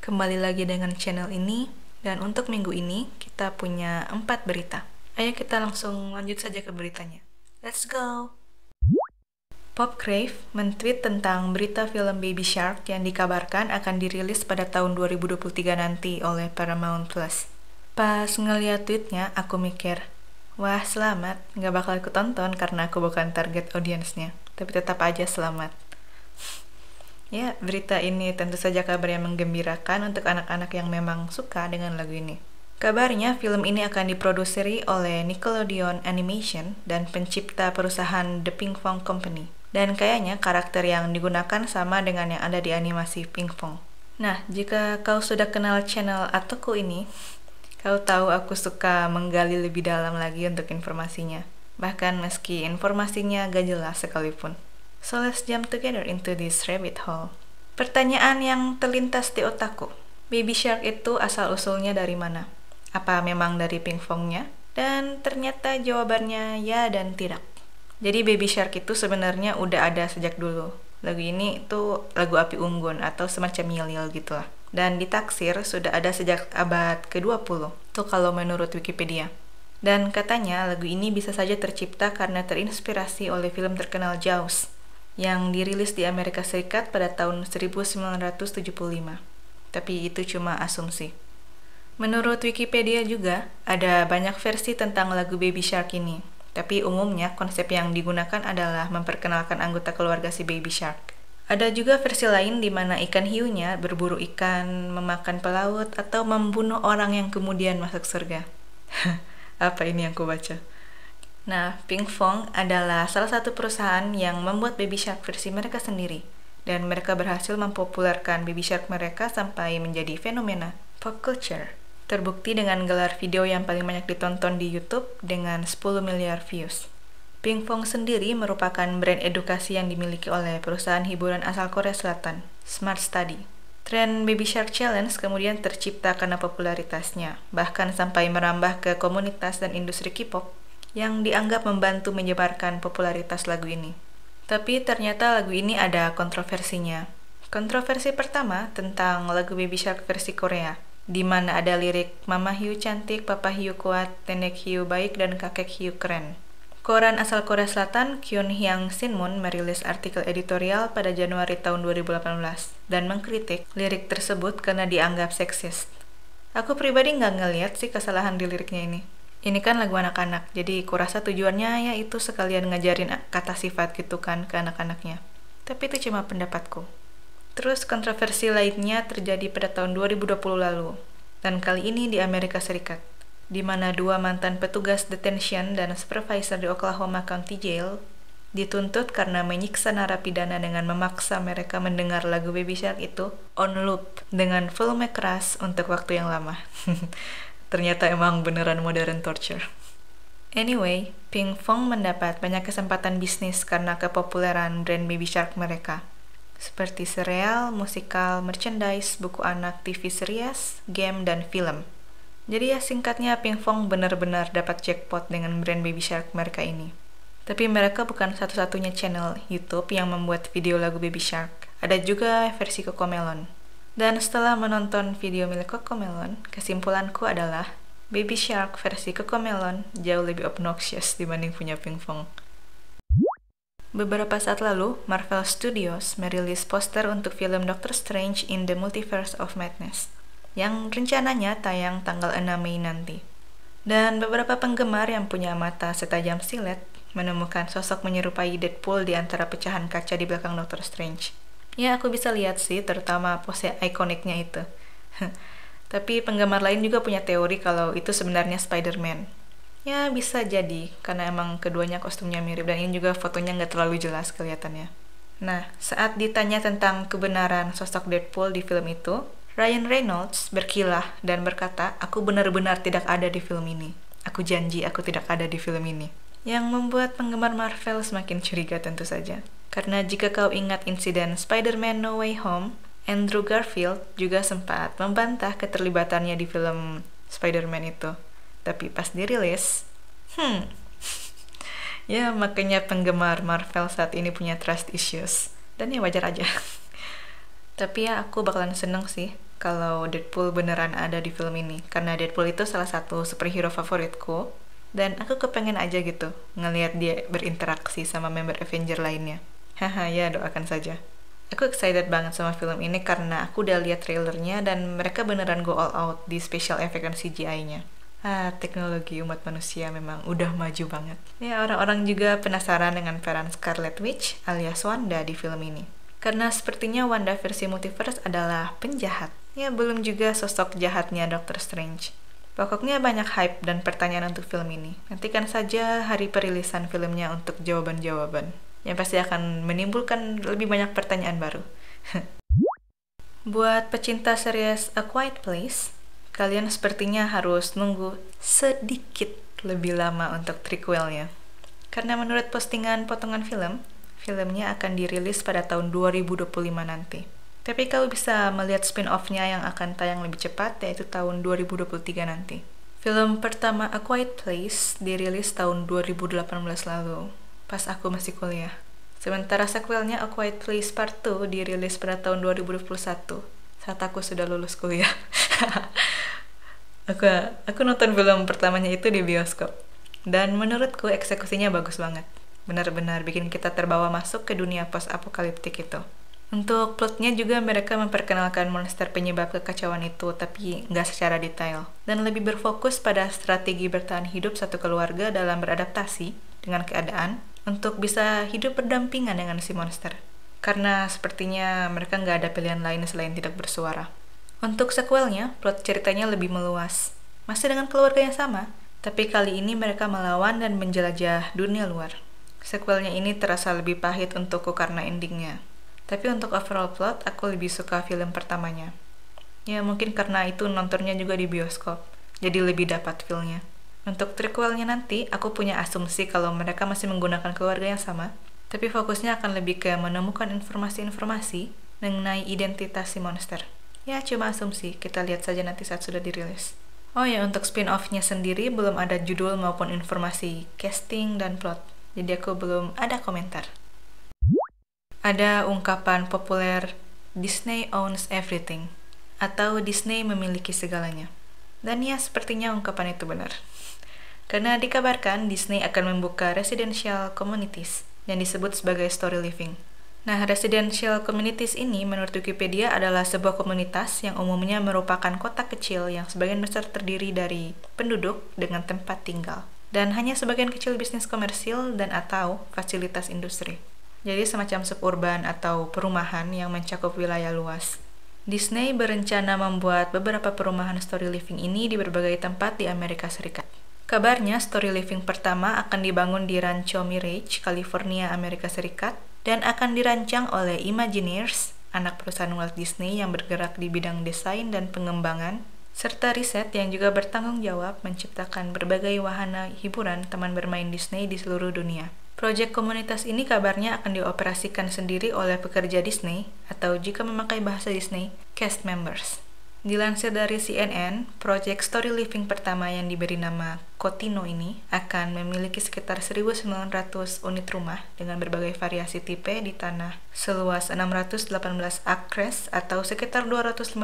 Kembali lagi dengan channel ini, dan untuk minggu ini kita punya 4 berita. Ayo kita langsung lanjut saja ke beritanya. Let's go! Popcrave men-tweet tentang berita film Baby Shark yang dikabarkan akan dirilis pada tahun 2023 nanti oleh Paramount Plus. Pas ngeliat tweetnya, aku mikir, wah selamat, gak bakal aku tonton karena aku bukan target audiensnya. Tapi tetap aja selamat. Ya, berita ini tentu saja kabar yang menggembirakan untuk anak-anak yang memang suka dengan lagu ini. Kabarnya, film ini akan diproduksi oleh Nickelodeon Animation dan pencipta perusahaan The Pinkfong Company. Dan kayaknya karakter yang digunakan sama dengan yang ada di animasi Pinkfong. Nah, jika kau sudah kenal channel Atoku ini, kau tahu aku suka menggali lebih dalam lagi untuk informasinya. Bahkan meski informasinya gak jelas sekalipun. So let's jump together into this rabbit hole. Pertanyaan yang terlintas di otakku, Baby Shark itu asal-usulnya dari mana? Apa memang dari Pinkfongnya? Dan ternyata jawabannya ya dan tidak. Jadi Baby Shark itu sebenarnya udah ada sejak dulu. Lagu ini tuh lagu api unggun atau semacam yel-yel gitu lah. Dan ditaksir sudah ada sejak abad ke-20. Tuh kalau menurut Wikipedia. Dan katanya lagu ini bisa saja tercipta karena terinspirasi oleh film terkenal Jaws yang dirilis di Amerika Serikat pada tahun 1975. Tapi itu cuma asumsi. Menurut Wikipedia juga, ada banyak versi tentang lagu Baby Shark ini. Tapi umumnya konsep yang digunakan adalah memperkenalkan anggota keluarga si Baby Shark. Ada juga versi lain di mana ikan hiunya berburu ikan, memakan pelaut, atau membunuh orang yang kemudian masuk surga. Apa ini yang ku baca? Nah, Pinkfong adalah salah satu perusahaan yang membuat Baby Shark versi mereka sendiri. Dan mereka berhasil mempopulerkan Baby Shark mereka sampai menjadi fenomena pop culture. Terbukti dengan gelar video yang paling banyak ditonton di YouTube dengan 10 miliar views. Pinkfong sendiri merupakan brand edukasi yang dimiliki oleh perusahaan hiburan asal Korea Selatan, Smart Study. Tren Baby Shark Challenge kemudian tercipta karena popularitasnya, bahkan sampai merambah ke komunitas dan industri K-pop yang dianggap membantu menyebarkan popularitas lagu ini. Tapi ternyata lagu ini ada kontroversinya. Kontroversi pertama tentang lagu Baby Shark versi Korea, di mana ada lirik Mama hiu cantik, Papa hiu kuat, Nenek hiu baik, dan Kakek hiu keren. Koran asal Korea Selatan, Kyunhyang Shinmun, merilis artikel editorial pada Januari tahun 2018 dan mengkritik lirik tersebut karena dianggap seksis. Aku pribadi nggak ngeliat sih kesalahan di liriknya ini. Ini kan lagu anak-anak, jadi kurasa tujuannya yaitu sekalian ngajarin kata sifat gitu kan ke anak-anaknya. Tapi itu cuma pendapatku. Terus kontroversi lainnya terjadi pada tahun 2020 lalu, dan kali ini di Amerika Serikat, di mana dua mantan petugas detention dan supervisor di Oklahoma County Jail dituntut karena menyiksa narapidana dengan memaksa mereka mendengar lagu Baby Shark itu on loop dengan volume keras untuk waktu yang lama. Ternyata emang beneran modern torture. Anyway, Pinkfong mendapat banyak kesempatan bisnis karena kepopuleran brand Baby Shark mereka. Seperti sereal, musikal, merchandise, buku anak, TV series, game, dan film. Jadi ya singkatnya Pinkfong benar-benar dapat jackpot dengan brand Baby Shark mereka ini. Tapi mereka bukan satu-satunya channel YouTube yang membuat video lagu Baby Shark. Ada juga versi Cocomelon. Dan setelah menonton video milik Cocomelon, kesimpulanku adalah Baby Shark versi Cocomelon jauh lebih obnoxious dibanding punya Pinkfong. Beberapa saat lalu, Marvel Studios merilis poster untuk film Doctor Strange in the Multiverse of Madness yang rencananya tayang tanggal 6 Mei nanti. Dan beberapa penggemar yang punya mata setajam silet menemukan sosok menyerupai Deadpool di antara pecahan kaca di belakang Doctor Strange. Ya, aku bisa lihat sih, terutama pose ikoniknya itu. Tapi penggemar lain juga punya teori kalau itu sebenarnya Spider-Man. Ya, bisa jadi, karena emang keduanya kostumnya mirip, dan ini juga fotonya nggak terlalu jelas kelihatannya. Nah, saat ditanya tentang kebenaran sosok Deadpool di film itu, Ryan Reynolds berkilah dan berkata, aku benar-benar tidak ada di film ini. Aku janji aku tidak ada di film ini. Yang membuat penggemar Marvel semakin curiga tentu saja. Karena jika kau ingat insiden Spider-Man No Way Home, Andrew Garfield juga sempat membantah keterlibatannya di film Spider-Man itu. Tapi pas dirilis, ya makanya penggemar Marvel saat ini punya trust issues. Dan ya wajar aja. Tapi ya aku bakalan seneng sih kalau Deadpool beneran ada di film ini, karena Deadpool itu salah satu superhero favoritku, dan aku kepengen aja gitu ngelihat dia berinteraksi sama member Avenger lainnya. Haha, ya doakan saja. Aku excited banget sama film ini karena aku udah lihat trailernya dan mereka beneran go all out di special effect dan CGI-nya. Teknologi umat manusia memang udah maju banget. Ya, orang-orang juga penasaran dengan peran Scarlet Witch alias Wanda di film ini. Karena sepertinya Wanda versi multiverse adalah penjahat. Ya, belum juga sosok jahatnya Doctor Strange. Pokoknya banyak hype dan pertanyaan untuk film ini. Nantikan saja hari perilisan filmnya untuk jawaban-jawaban. Yang pasti akan menimbulkan lebih banyak pertanyaan baru. Buat pecinta series A Quiet Place, kalian sepertinya harus nunggu sedikit lebih lama untuk prequelnya. Karena menurut postingan potongan film, filmnya akan dirilis pada tahun 2025 nanti. Tapi kalau bisa melihat spin-off-nya yang akan tayang lebih cepat, yaitu tahun 2023 nanti. Film pertama A Quiet Place dirilis tahun 2018 lalu, pas aku masih kuliah. Sementara sequelnya A Quiet Place Part 2 dirilis pada tahun 2021, saat aku sudah lulus kuliah. Aku nonton film pertamanya itu di bioskop. Dan menurutku eksekusinya bagus banget. Benar-benar bikin kita terbawa masuk ke dunia post-apokaliptik itu. Untuk plotnya juga mereka memperkenalkan monster penyebab kekacauan itu, tapi nggak secara detail. Dan lebih berfokus pada strategi bertahan hidup satu keluarga dalam beradaptasi dengan keadaan untuk bisa hidup berdampingan dengan si monster. Karena sepertinya mereka nggak ada pilihan lain selain tidak bersuara. Untuk sequelnya, plot ceritanya lebih meluas. Masih dengan keluarga yang sama, tapi kali ini mereka melawan dan menjelajah dunia luar. Sequelnya ini terasa lebih pahit untukku karena endingnya. Tapi untuk overall plot, aku lebih suka film pertamanya. Ya mungkin karena itu nontonnya juga di bioskop, jadi lebih dapat feel-nya. Untuk prequelnya nanti, aku punya asumsi kalau mereka masih menggunakan keluarga yang sama, tapi fokusnya akan lebih ke menemukan informasi-informasi mengenai identitas si monster. Ya cuma asumsi, kita lihat saja nanti saat sudah dirilis. Oh ya, untuk spin-off-nya sendiri belum ada judul maupun informasi casting dan plot, jadi aku belum ada komentar. Ada ungkapan populer, Disney owns everything, atau Disney memiliki segalanya. Dan ya, sepertinya ungkapan itu benar. Karena dikabarkan Disney akan membuka residential communities yang disebut sebagai story living. Nah, residential communities ini menurut Wikipedia adalah sebuah komunitas yang umumnya merupakan kota kecil yang sebagian besar terdiri dari penduduk dengan tempat tinggal, dan hanya sebagian kecil bisnis komersil dan atau fasilitas industri. Jadi semacam suburban atau perumahan yang mencakup wilayah luas. Disney berencana membuat beberapa perumahan story living ini di berbagai tempat di Amerika Serikat. Kabarnya story living pertama akan dibangun di Rancho Mirage, California, Amerika Serikat, dan akan dirancang oleh Imagineers, anak perusahaan Walt Disney yang bergerak di bidang desain dan pengembangan, serta riset yang juga bertanggung jawab menciptakan berbagai wahana hiburan taman bermain Disney di seluruh dunia. Proyek komunitas ini kabarnya akan dioperasikan sendiri oleh pekerja Disney, atau jika memakai bahasa Disney, cast members. Dilansir dari CNN, proyek story living pertama yang diberi nama Cotino ini akan memiliki sekitar 1.900 unit rumah dengan berbagai variasi tipe di tanah seluas 618 acres atau sekitar 250.000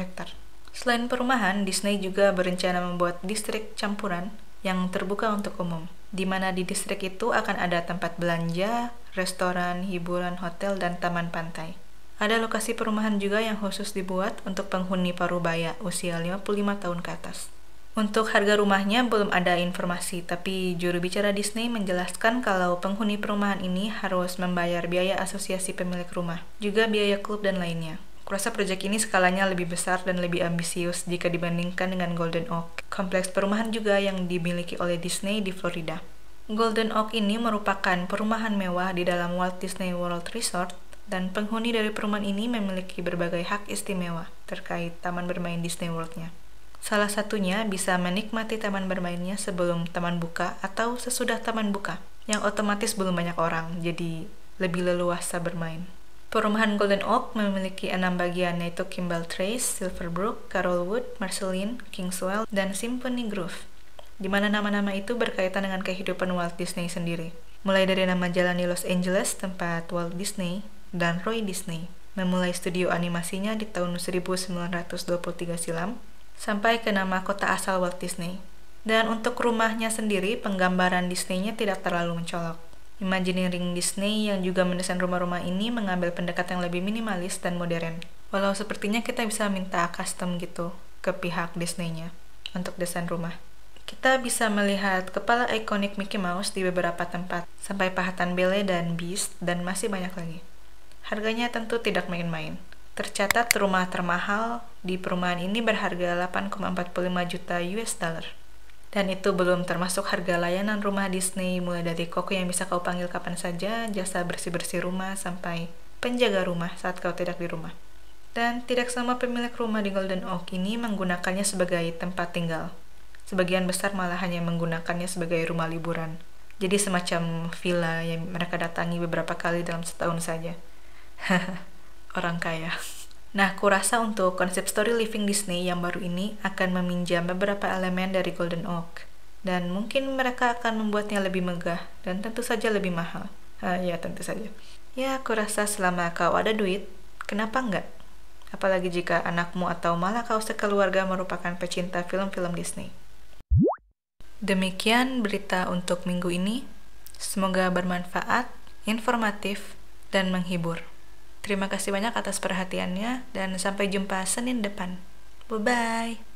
hektar. Selain perumahan, Disney juga berencana membuat distrik campuran yang terbuka untuk umum, di mana di distrik itu akan ada tempat belanja, restoran, hiburan, hotel, dan taman pantai. Ada lokasi perumahan juga yang khusus dibuat untuk penghuni parubaya usia 55 tahun ke atas. Untuk harga rumahnya belum ada informasi, tapi juru bicara Disney menjelaskan kalau penghuni perumahan ini harus membayar biaya asosiasi pemilik rumah, juga biaya klub dan lainnya. Kurasa proyek ini skalanya lebih besar dan lebih ambisius jika dibandingkan dengan Golden Oak, kompleks perumahan juga yang dimiliki oleh Disney di Florida. Golden Oak ini merupakan perumahan mewah di dalam Walt Disney World Resort, dan penghuni dari perumahan ini memiliki berbagai hak istimewa terkait taman bermain Disney World-nya. Salah satunya bisa menikmati taman bermainnya sebelum taman buka atau sesudah taman buka, yang otomatis belum banyak orang, jadi lebih leluasa bermain. Perumahan Golden Oak memiliki 6 bagian, yaitu Kimball Trace, Silverbrook, Carolwood, Marceline, Kingswell, dan Symphony Grove, di mana nama-nama itu berkaitan dengan kehidupan Walt Disney sendiri. Mulai dari nama jalan di Los Angeles, tempat Walt Disney dan Roy Disney memulai studio animasinya di tahun 1923 silam, sampai ke nama kota asal Walt Disney. Dan untuk rumahnya sendiri, penggambaran Disney-nya tidak terlalu mencolok. Imagineering Disney yang juga mendesain rumah-rumah ini mengambil pendekatan yang lebih minimalis dan modern. Walau sepertinya kita bisa minta custom gitu ke pihak Disney-nya untuk desain rumah. Kita bisa melihat kepala ikonik Mickey Mouse di beberapa tempat, sampai pahatan Belle dan Beast, dan masih banyak lagi. Harganya tentu tidak main-main. Tercatat rumah termahal di perumahan ini berharga 8,45 juta US dollar. Dan itu belum termasuk harga layanan rumah Disney, mulai dari koko yang bisa kau panggil kapan saja, jasa bersih-bersih rumah, sampai penjaga rumah saat kau tidak di rumah. Dan tidak semua pemilik rumah di Golden Oak ini menggunakannya sebagai tempat tinggal. Sebagian besar malah hanya menggunakannya sebagai rumah liburan. Jadi semacam villa yang mereka datangi beberapa kali dalam setahun saja. Orang kaya. Nah, kurasa untuk konsep story living Disney yang baru ini akan meminjam beberapa elemen dari Golden Oak. Dan mungkin mereka akan membuatnya lebih megah dan tentu saja lebih mahal. Ya, tentu saja. Ya, kurasa selama kau ada duit, kenapa enggak? Apalagi jika anakmu atau malah kau sekeluarga merupakan pecinta film-film Disney. Demikian berita untuk minggu ini. Semoga bermanfaat, informatif, dan menghibur. Terima kasih banyak atas perhatiannya dan sampai jumpa Senin depan. Bye-bye.